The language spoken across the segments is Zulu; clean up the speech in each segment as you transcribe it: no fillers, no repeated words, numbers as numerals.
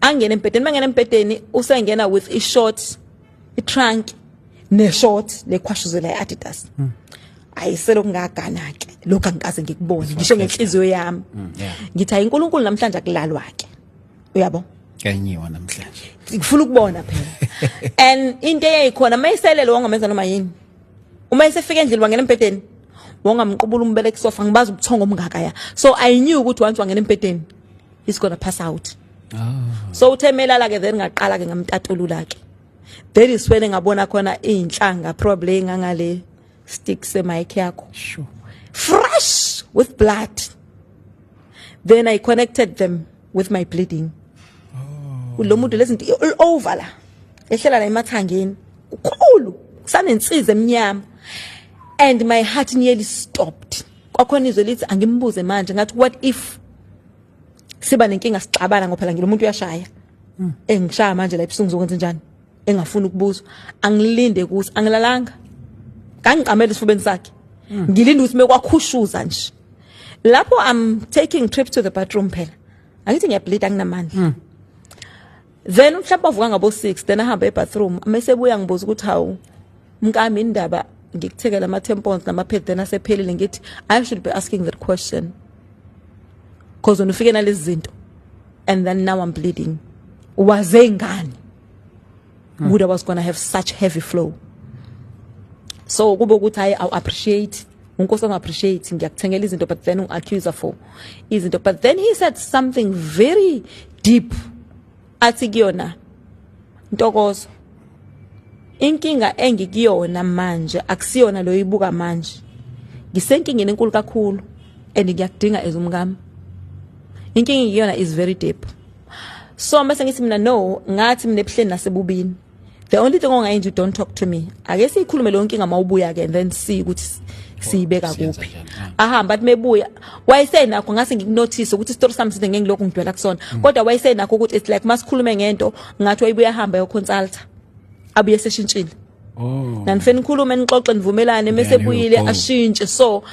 angena empedeni mangena empedeni usengena with a short a trunk ne short lekhwashuzela iAdidas ayiselo kungagana ke lokho angikaze ngikubone ngisho ngenhliziyo yami ngithi hayi uNkulunkulu namhlanje akulalwa ke uyabo kanyiwa namhlanje ngifuna ukubona phela and into eyayikhona mayiselele wangamenza noma yini uma isefika endlini wangena empedeni wangamqubula umbele kusofa ngibaza ubuthongo omngaka ya so I knew ukuthi once wangena empedeni he's going to pass out so uthemelala ke then ngaqala ke ngamtatulula ke that is when ngabona khona inhlanga probably ngangale stick se mic yakho sure fresh with blood then I connected them with my bleeding lo muntu lezinto over la ehlela la emathangeni ukhulu kusanensiza emnyama and my heart nearly stopped kwakhona izwe lithi angimbuze manje ngathi what if siba nenkinga sixabana ngophela ngilo umuntu uyashaya engishaya manje la ebusungu zokwenza njani engafuni ukubuzwa angilinde kuthi angilalanga kangiqamela isifubeni sakhe ngilinde ukuthi mekwakhushuza nje lapho I'm taking trip to the bathroom phela angithi ngiyableed anginamandla then mhlawumbe avuka ngabo 6 then ahamba ebathroom amesebuya ngibuza ukuthi hawu mkami indaba ngikuthekela ama tampons nama pads then asephelile ngithi I should be asking that question because when ufike nalezi zinto and then now I'm bleeding waze ngani would I was going to have such heavy flow so kube ukuthi I appreciate unkosi appreciate ngiyakuthengela izinto but then accuse for izinto but then he said something very deep athi kuyona Ntokozo inkinga engikuyona manje akusiyona lo ibuka manje ngisenkingeni enkulu kakhulu and ngiyakudinga ezumngami inkinga engikuyona is very deep so mase ngithi mina no ngathi mina ebuhleni nasebubini the only thing ongayenza don't talk to me ake sikhulume lo nkinga mawubuya ke and then see ukuthi siyibeka kuphi ahamba athi mebuya wayesenakho ngase ngikunotice ukuthi story sami sithi ngengilokhu ngidwela kusona kodwa wayesenakho ukuthi it's like masikhulume ngento ngathi wayibuya hamba yo consult abuye seshintshile nanifeni khulume nixoxe nivumelane mase buyile ashintshe so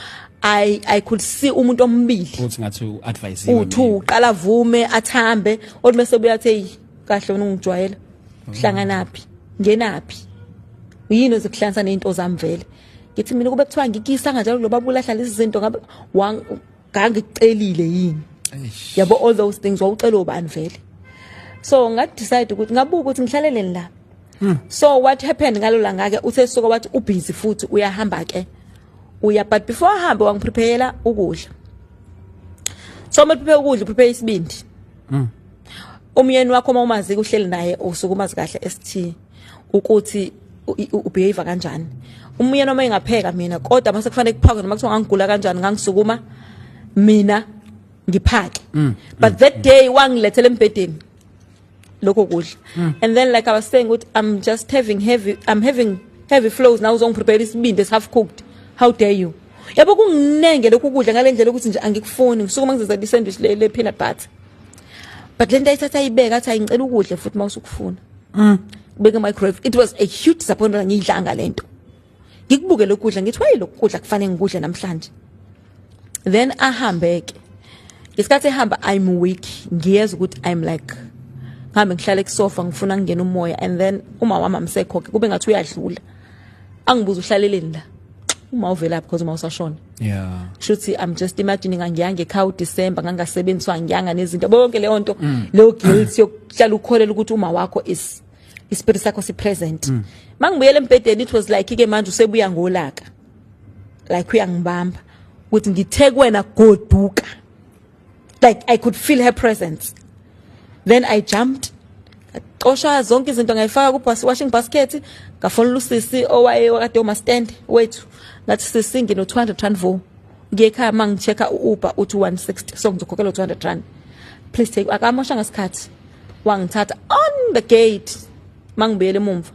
I could see umuntu ombili uthi ngathi uadvise uthu uqala vume athambe othi mase buya athi kahle wena ungijwayela hlanganaphi ngenaphi yini ezikuhlanganisa nezinto zami vele ngithi mina kube kuthiwa ngikisa kanjalo lo babulahla lezi zinto ngabe ngangicelile yini yabo all those things wawucela ubani vele so nga decide ukuthi ngabuka ukuthi ngihlalele la so what happened ngalo la ngake uthe suka wathi ubusy futhi uyahamba ke uya but before ahambe wangiprepare ukudla so prepare ukudla prepare isibindi umyeni wakho uma umazi uhleli naye usukumazi kahle ST ukuthi ubehave kanjani umyeni uma engapheka mina kodwa mase kufanele kuphakwe noma kuthiwa ngangigula kanjani ngangisukuma mina ngiphake but that day wangilethele embedeni lokho kudla and then like I was saying ukuthi I'm just having heavy flows now uzongiprepare isibindi is half cooked how dare you yabo kunginenge lokho kudla ngalendlela ukuthi nje angikufuni ngisukuma ngizenzela isandwich le peanut butter but lento ayithatha ibeka athi ayingicela ukudla futhi mawusukufuna beka microwave it was a huge disappointment ngidlanga lento ngikubuke lokudla ngithi wayi lokudla kufanele ngikudle namhlanje then ahambe ke isikhathi ehamba I'm weak ngiyeza ukuthi I'm like ngihambe ngihlale kusofa ngifuna ngene umoya and then uma wami amsekho kube ngathi uyadlula angibuza uhlaleleni la uma uvela because uma usashona shuthi I'm just imagining ngiyange ekhaya December ngangasebenziswa ngiyanga nezinto bonke leyo nto leyo guilt yokuhlala ukholela ukuthi uma wakho is ispirit sakho si present mangibuyele empedeni it was like ke manje usebuya ngolaka like uyangibamba ukuthi ngitheke wena goduka like I could feel her presence then I jumped xosha zonke izinto ngayifaka ku washing basket ngafona usisi owaye wakade uma stand wethu ngathi sisingi no 200 rand vo ngiyekhaya mangichecka uUber uthi 160 so ngizokhokhela 200 rand please take akamosha ngasikhathi wangithatha on the gate mangibuyele emumva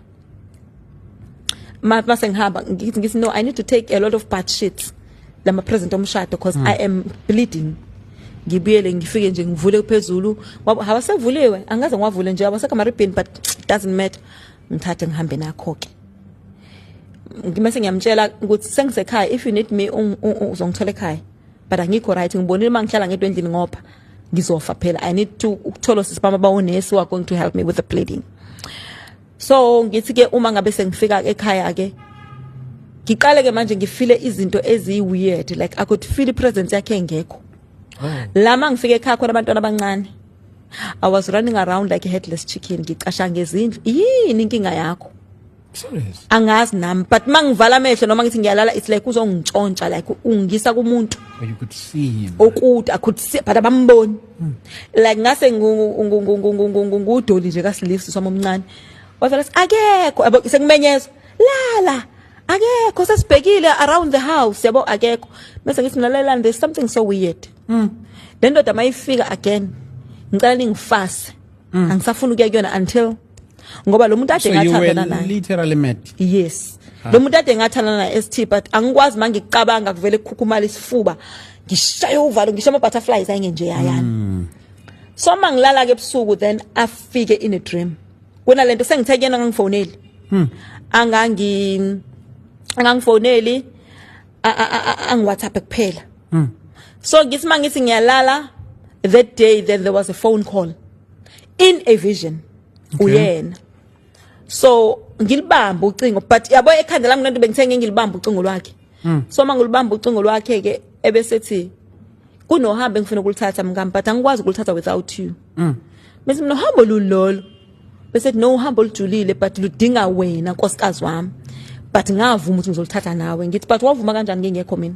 mase ngihamba ngithi no I need to take a lot of bad shit lama present omshado because I am bleeding ngibuyele ngifike nje ngivule phezulu hawasevuliwe angaze ngwavule nje abaseka maribin but doesn't matter ngithathe ngihambe nakho ke ngimase ngiyamtshela ukuthi sengisekhaya if you need me uzongithola ekhaya but angikho right ngibonile mangihlala ngedwe endlini ngopha ngizofa phela. I need to ukuthola sisibama bawonesi who are going to help me with the bleeding. So ngithi ke uma ngabe sengifika ekhaya ke ngiqale ke manje ngifile izinto ezi weird, like I could feel the presence yakhe engekho. Lama ngifike ekhaya khona abantwana abancane, I was running around like a headless chicken, ngicasha ngezindlu. Yini inkinga yakho? Serious? Angazi nami, but mangivala amehlo noma ngithi ngiyalala, it's like uzongintshontsha, like ungisa kumuntu. But you could see him. Okude I could see, but abamboni. Like ngase ngudoli nje kaSilisi soma omncane. Wafela akekho, yabo sekumenyezwa. Lala. Akekho sesibhekile around the house, yabo akekho. Bese ngithi mina lalela, there's something so weird. Le ndoda mayifika again, ngicela ningifase. Angisafuna ukuya kuyona until ngoba lo muntu ade ngathandana naye. So you were literally mad? Yes. Lo muntu ade ngathandana naye ST, but angikwazi mangicabanga kuvele ukukhukhumala isifuba. Ngishaya uvalo, ngishaya ama butterflies ayenge nje yayana. So mangilala ke ebusuku, then afike in a dream. Kuna lento sengithe kuyena ngangifoneli. Angangifoneli angiWhatsApp kuphela. So ngithi mangithi ngiyalala, that day then there was a phone call in a vision. Uyena. So ngilibamba ucingo, but yabo ekhanda lami nento bengithenge ngilibamba ucingo lwakhe. So mangilibamba ucingo lwakhe ke ebesethi kunohambe ngifuna ukulithatha mngami, but angikwazi ukulithatha without you. Bese mina uhambo lulolo. Bese no uhambo lujulile, but ludinga wena nkosikazi wami. But ngavuma ukuthi ngizolithatha nawe. Ngithi but wavuma kanjani ngingekho mina?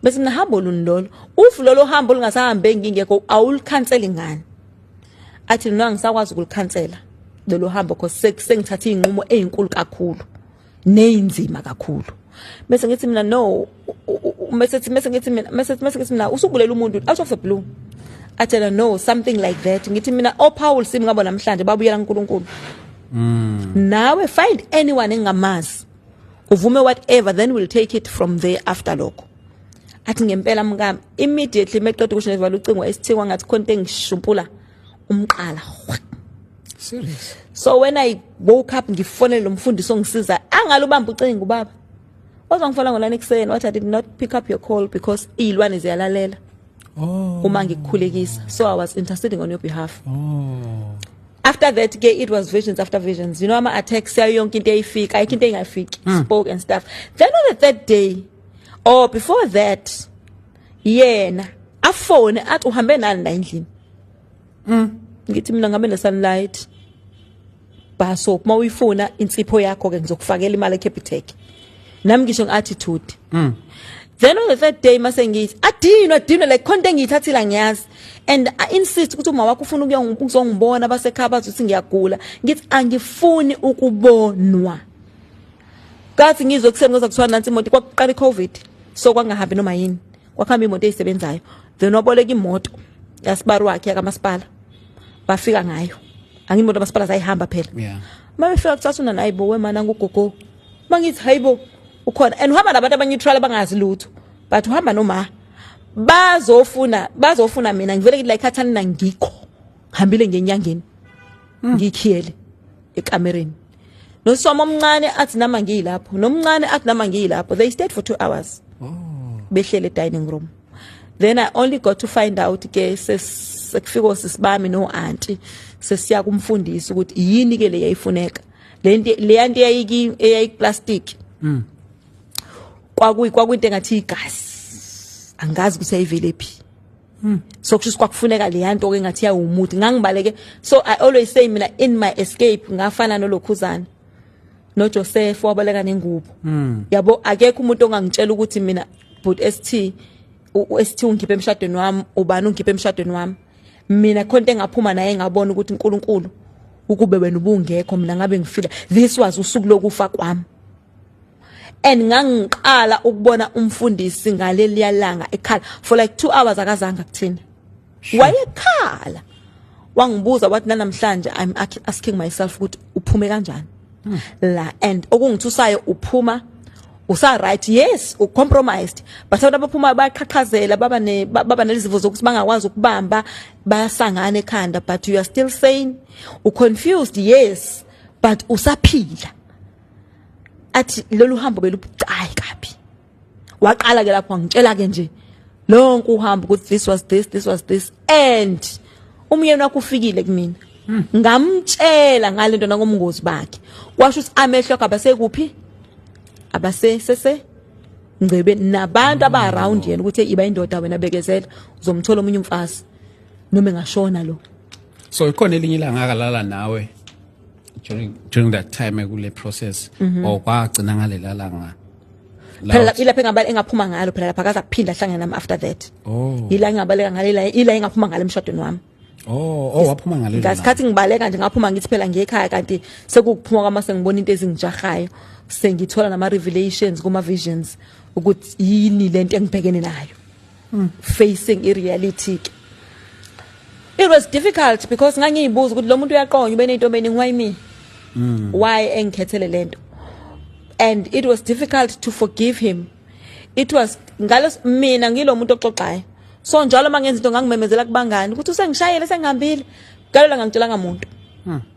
Bese mina hambo lulolo. Ufu lolo hambo lingasahambe ngingekho, awulikhanseli ngani? Athi mina ngisakwazi ukulikhansela lelo hambo because sengithatha inqumo ezinkulu kakhulu neinzima kakhulu. Bese ngithi mina no, mase ngithi mina usubulela umuntu out of the blue. Atela no, something like that. Ngithi mina Paul simi ngabo namhlanje babuyela uNkulunkulu. Nawe find anyone engamazi, uvume whatever, then we'll take it from there after lokho. Athi ngempela mngami immediately meqeda ukushinevala ucingo esithikwa ngathi khonto engishumpula umqala. Serious? So when I woke up ngifonela lo mfundisi ongisiza, angalubamba ucingo baba. Wazangifola ngolana ekuseni, what I did not pick up your call because ilwane ziyalalela. Uma ngikukhulekisa. So I was interceding on your behalf. After that it was visions after visions. You know, ama attacks yayo yonke into eyifika, ayikho into engafiki. Spoke and stuff. Then on the third day, or before that, yena afone athi uhambe nani la endlini. Ngithi mina ngabe nesunlight. Baso uma uyifuna insipho yakho ke ngizokufakela imali eCapitec. Nami ngisho ngeattitude. Then on the third day mase ngithi adinwa like konke ngiyithathila ngiyazi, and I insist ukuthi uma wakho ufuna ukuzongibona basekhaya bazothi ngiyagula. Ngithi angifuni ukubonwa. Kathi ngizokuseni ngoza kuthiwa nansi imoto kwakuqala iCovid, so kwangahambi noma yini. Kwakhamba imoto ezisebenzayo. Then waboleka imoto yasibari wakhe yakamasipala. Bafika ngayo. Angimoto masipala zayihamba phela. Yeah. Mabefika kuthathuna nayibo wemana ngogogo. Mangithi hayibo ukhona, and uhamba nabantu abaneutral abangazi lutho, but uhamba noma bazofuna mina ngivele ngithi like khathani na ngikho hambile ngenyangeni ngikhiyele ekamereni. Nosoma omncane athi nama ngiyilapho, nomncane athi nama ngiyilapho. They stayed for 2 hours. Behlele dining room. Then I only got to find out ke sekufika sisibami no auntie sesiya kumfundisi ukuthi yini ke le yayifuneka. Le yanto eyayi plastic. Kwakuyinto engathi igazi. Angazi ukuthi ayivele phi. So kusho kwakufuneka le yanto ke ngathi yawumuthi. Ngangibaleke, so I always say mina in my escape ngafana nolokhuzana no Joseph wabaleka nengubo. Yabo akekho umuntu ongangitshela ukuthi mina but ST ungikhiphe emshadweni wami, ubani ungikhiphe emshadweni wami. Mina khonto engaphuma naye ngabona ukuthi uNkulunkulu ukube wena ubungekho mina ngabe ngifila. This was usuku lokufa kwami. And ngangiqala ukubona umfundisi ngaleli yalanga ekhala for like 2 hours akazange akuthini. Wayekhala. Wangibuza wathi namhlanje I'm asking myself ukuthi uphume kanjani. La and okungithusayo uphuma usa right, yes, u compromised, but abantu abaphuma bayaqhaqhazela baba nelizivyo zokuthi bangakwazi ukubamba bayasangana ekhanda, but you are still saying u confused, yes, but usaphila. Athi lolu hambo belubucayi kabi. Waqala ke lapho ngitshela ke nje lonke uhamba ukuthi this was this and umyeni wakhe ufikile kumina ngamtshela ngalento nangomngozi bakhe washo ukuthi amehlo akhe abasekuphi abase ngcebe nabantu aba around yena ukuthi iba indoda wena bekezela uzomthola umunye umfazi noma engashona lo. So ikhona elinye ilanga akalala nawe during that time kule process or kwagcina ngalela langa phela ilapha engabale engaphuma ngalo phela lapha akaza kuphinda ahlangana nami after that. Ila engabaleka ngalela ila engaphuma ngalo emshadweni wami. Waphuma ngalela. Ngasikhathi ngibaleka nje ngaphuma ngithi phela ngekhaya kanti sekuphuma kwama sengibona into ezingijahayo sengithola nama revelations kuma visions ukuthi yini lento engibhekene nayo. Facing reality. It was difficult because ngangiyibuza ukuthi lo muntu uyaqonga ube nento meaning why me? Why engikhethele lento? And it was difficult to forgive him. It was ngalo mina ngilo muntu oxoxayo. So njalo mangenza into ngangimemezela kubangani ukuthi usengishayele sengihambile. Ngalo ngangitshelanga umuntu.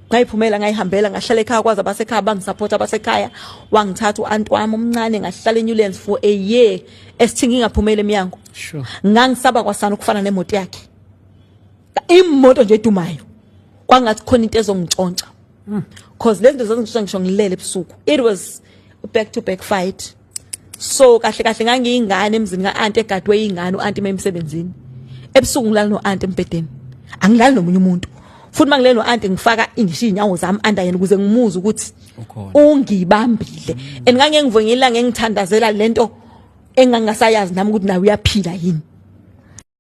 Ngayiphumela ngayihambela ngahlala ekhaya kwaza abasekhaya bangisupport abasekhaya wangithatha uanti wami omncane ngahlala eNewlands for a year esithingi ngaphumela eminyango. Sure. Ngangisaba kwasana ukufana nemoto yakhe. Imoto nje edumayo. Kwangathi khona into ezongitshontsha. Because lento zazingishontsha ngisho ngilele ebusuku. It was a back to back fight. So kahle kahle ngangiyingane emzini kaanti egadwe ingane uanti emsebenzini. Ebusuku ngilala noanti empedeni. Angilali nomunye umuntu. Futhi mangilele noanti ngifaka ingisho inyawo zami anda yena ukuze ngimuze ukuthi ungibambile. And ngange ngivongela ngengithandazela lento engangasayazi nami ukuthi nawe uyaphila yini.